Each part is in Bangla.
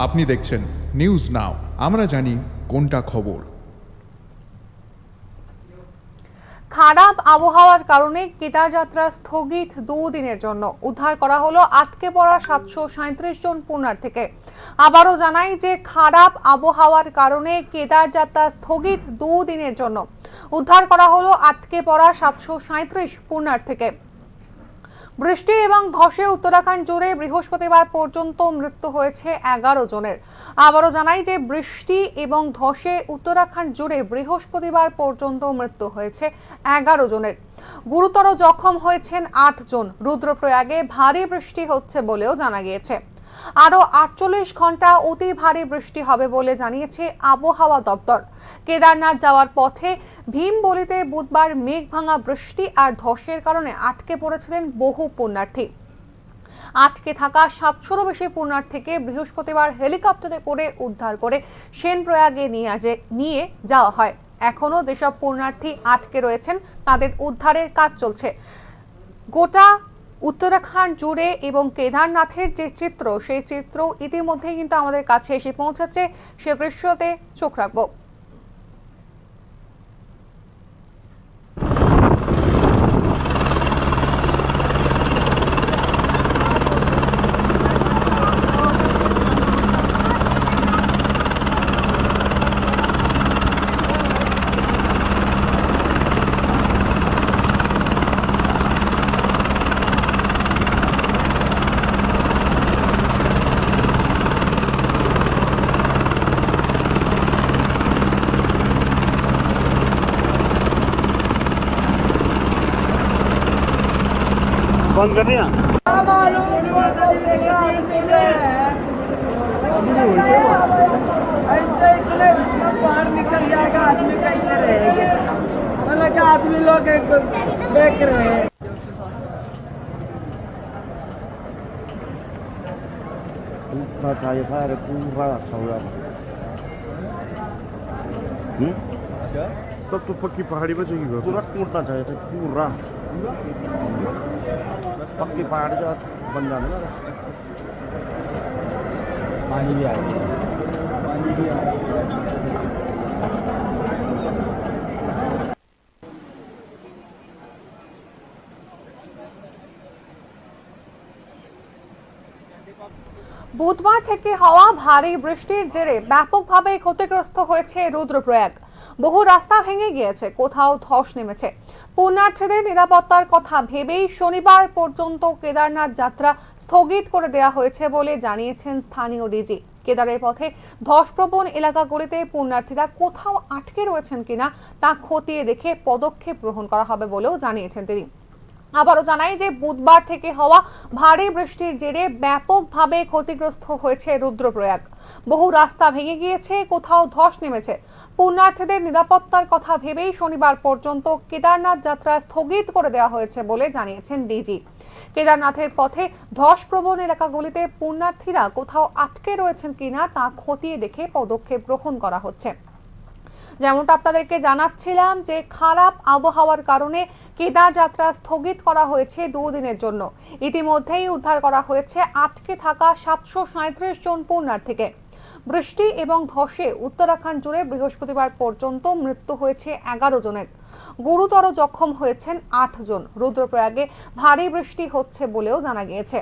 আপনি দেখছেন নিউজ নাও, আমরা জানি কোনটা খবর। খারাপ আবহাওয়ার কারণে কেদারযাত্রা স্থগিত 2 দিনের জন্য। উদ্ধার করা হলো আটকে পড়া 737 জন পুণ্যার্থীকে। আবারও জানাই যে খারাপ আবহাওয়ার কারণে কেদারযাত্রা স্থগিত 2 দিনের জন্য। উদ্ধার করা হলো আটকে পড়া 737 পুণ্যার্থীকে। বৃষ্টি এবং ধসে উত্তরাখণ্ড জুড়ে বৃহস্পতিবার পর্যন্ত মৃত্যু হয়েছে 11 জনের। আবারও জানাই যে বৃষ্টি এবং ধসে উত্তরাখণ্ড জুড়ে বৃহস্পতিবার পর্যন্ত মৃত্যু হয়েছে 11 জনের। গুরুতর জখম হয়েছেন 8 জন। রুদ্রপ্রয়াগে ভারী বৃষ্টি হচ্ছে বলেও জানা গিয়েছে। আরো 48 ঘন্টা অতি ভারী বৃষ্টি হবে বলে জানিয়েছে আবহাওয়া দপ্তর। কেদারনাথ যাওয়ার পথে ভীমবলিতে বুধবার মেঘ ভাঙা বৃষ্টি আর ধসের কারণে আটকে পড়েছিলেন বহু পুণ্যার্থী। আটকে থাকা 700-রও বেশি পুণ্যার্থীকে বৃহস্পতিবার হেলিকপ্টারে করে উদ্ধার করে সেনপ্রয়াগে নিয়ে যাওয়া হয়। এখনো যেসব পুণ্যার্থী আটকে রয়েছেন তাদের উদ্ধারের কাজ চলছে। গোটা উত্তরাখণ্ড জুড়ে এবং কেদারনাথের যে চিত্র, সেই চিত্র ইতিমধ্যেই কিন্তু আমাদের কাছে এসে পৌঁছেছে। সে দৃশ্যতে চোখ রাখবো। बंद कर दिया। ऐसे बाहर निकल जाएगा, आदमी कैसे रहेंगे? मतलब कि आदमी लोग देख रहे हैं। पूरा चाहिए था, अरे पूरा अच्छा हुआ। तब तो पक्की पहाड़ी बचेगी। पूरा टूटना चाहिए था, पूरा पक्की पहाड़ी का बन जाने ना। पानी भी आएगा, पानी भी आएगा। বুধবার থেকে হওয়া ভারী বৃষ্টির জেরে ব্যাপকভাবে ক্ষতিগ্রস্ত হয়েছে রুদ্রপ্রয়াগ। বহু রাস্তা ভেঙে গিয়েছে, কোথাও ধস নেমেছে। পুণ্যার্থীদের নিরাপত্তার কথা ভেবেই শনিবার পর্যন্ত কেদারনাথ যাত্রা স্থগিত করে দেওয়া হয়েছে বলে জানিয়েছেন স্থানীয় ডিজি। কেদারের পথে ধসপ্রবণ এলাকাগুলিতে পুণ্যার্থীরা কোথাও আটকে রয়েছেন কিনা তা খতিয়ে দেখে পদক্ষেপ গ্রহণ করা হবে বলেও জানিয়েছেন তিনি। আবারও জানাই যে বুধবার থেকে হওয়া ভারী বৃষ্টির জেরে ব্যাপকভাবে ক্ষতিগ্রস্ত হয়েছে রুদ্রপ্রয়াগ। বহু রাস্তা ভেঙে গিয়েছে, কোথাও ধস নেমেছে। পুণ্যার্থীদের নিরাপত্তার কথা ভেবেই শনিবার পর্যন্ত কেদারনাথ যাত্রা স্থগিত করে দেওয়া হয়েছে বলে জানিয়েছেন ডিজি। কেদারনাথের পথে ধসপ্রবণ এলাকাগুলিতে পুণ্যার্থীরা কোথাও আটকে রয়েছেন কিনা তা খতিয়ে দেখে পদক্ষেপ গ্রহণ করা হচ্ছে। যেমনটা আপনাদেরকে জানাচ্ছিলাম যে খারাপ আবহাওয়ার কারণে কেদার যাত্রা স্থগিত করা হয়েছে 2 দিনের জন্য। ইতিমধ্যেই উদ্ধার করা হয়েছে আটকে থাকা 737 জন পুণ্যার্থীকে। বৃষ্টি এবং ধসে উত্তরাখণ্ড জুড়ে বৃহস্পতিবার পর্যন্ত মৃত্যু হয়েছে 11 জনের। গুরুতর জখম হয়েছেন 8 জন। রুদ্রপ্রয়াগে ভারী বৃষ্টি হচ্ছে বলেও জানা গিয়েছে।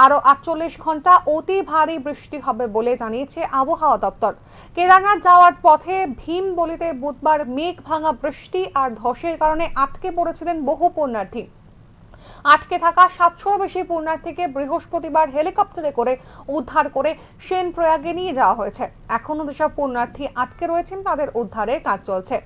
আরো 48 ঘন্টা অতি ভারী বৃষ্টি হবে বলে জানিয়েছে আবহাওয়া দপ্তর। কেদারনাথ যাওয়ার পথে ভীমবলিতে বুধবার মেঘ ভাঙা বৃষ্টি আর ধসের কারণে আটকে পড়েছিলেন বহু পুণ্যার্থী। আটকে থাকা 700-রও বেশি পুণ্যার্থীকে বৃহস্পতিবার হেলিকপ্টারে করে উদ্ধার করে সেনপ্রয়াগে নিয়ে যাওয়া হয়েছে। এখনো যেসব পুণ্যার্থী আটকে রয়েছেন তাদের উদ্ধারের কাজ চলছে।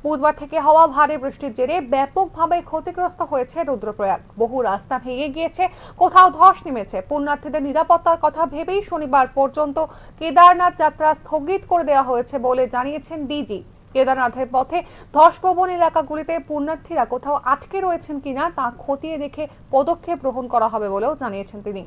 বুধবার থেকে হওয়া ভারী বৃষ্টির জেরে ব্যাপকভাবে ক্ষতিগ্রস্ত হয়েছে রুদ্রপ্রয়াগ। বহু রাস্তা ভেঙে গিয়েছে, কোথাও ধস নেমেছে। পুণ্যার্থীদের নিরাপত্তার কথা ভেবেই শনিবার পর্যন্ত কেদারনাথ যাত্রা স্থগিত করে দেওয়া হয়েছে বলে জানিয়েছেন ডিজি। কেদারনাথের পথে ধসপ্রবণ এলাকাগুলিতে পুণ্যার্থীরা কোথাও আটকে রয়েছেন কিনা তা খতিয়ে দেখে পদক্ষেপ গ্রহণ করা হবে বলেও জানিয়েছেন তিনি।